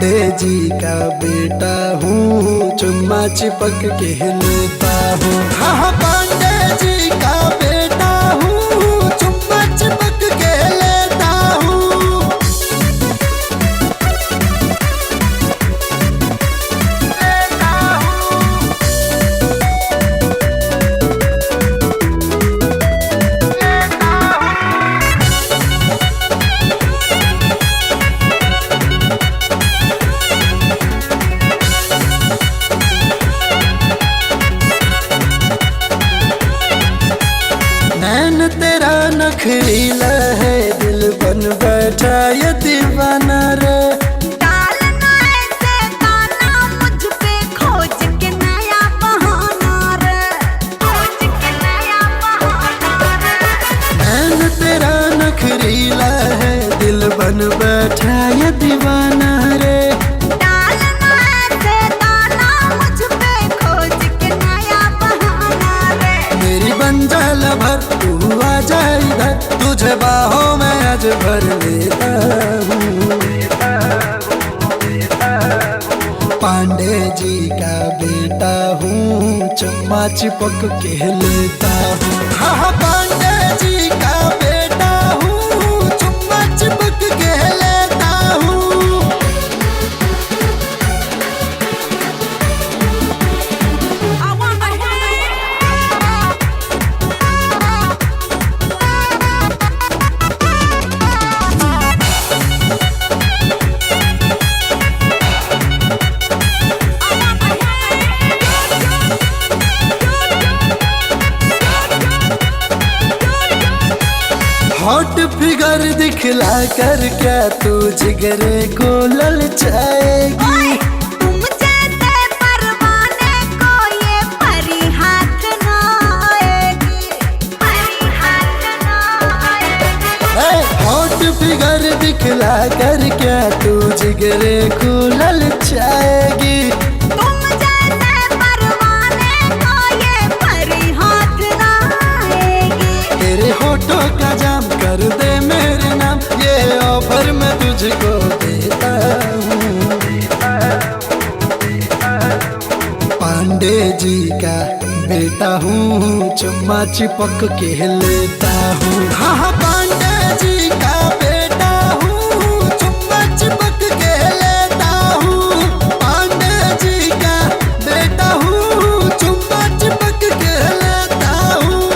पांडे जी का बेटा हूँ, चुम्मा चिपक के लेता हूँ। हाँ पांडे जी का बेटा हूँ, चुम्मा चिपक के लेता हूँ। नैन तेरा नखरीला है, दिल बन बैठा ये दीवाना रे। डालना ऐसे गाना मुझ पे, खोज के नया बहाना रे, खोज के नया बहाना रे। नैन तेरा नखरीला है, दिल बन बैठा ये दीवाना रे। डालना ऐसे गाना मुझ पे, खोज के नया बहाना रे। मेरी बंजाल भर तू आ जा इधर, तुझे बाहों में आज भर लेता हूँ। पांडे जी का बेटा हूँ, चुम्मा चिपक के लेता हूँ। हाँ पांडे जी का बेटा हूँ, चुम्मा चिपक के लेता हूँ। हॉट फिगर दिखला कर क्या तू जिगरे को ललचाएगी। तुम जैसे परवाने को ये परी हाथ ना आएगी, परी हाथ ना आएगी। हॉट फिगर दिखला कर क्या तू जिगरे को ललचाएगी। तुम जैसे परवाने को ये परी हाथ ना आएगी। तेरे होठों का जाम कर दे मेरे नाम, ये ऑफर मैं तुझको देता हूँ। पांडे जी का बेटा हूँ, चुम्मा चिपक के लेता हूँ। हाँ पांडे जी का बेटा हूँ, चुम्मा चिपक के लेता हूँ। पांडे जी का बेटा हूँ, चुम्मा चिपक के लेता हूँ।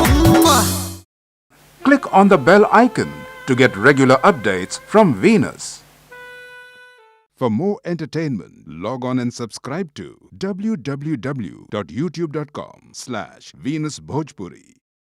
Click on the bell icon to get regular updates from Venus. For more entertainment, log on and subscribe to www.youtube.com/VenusBhojpuri.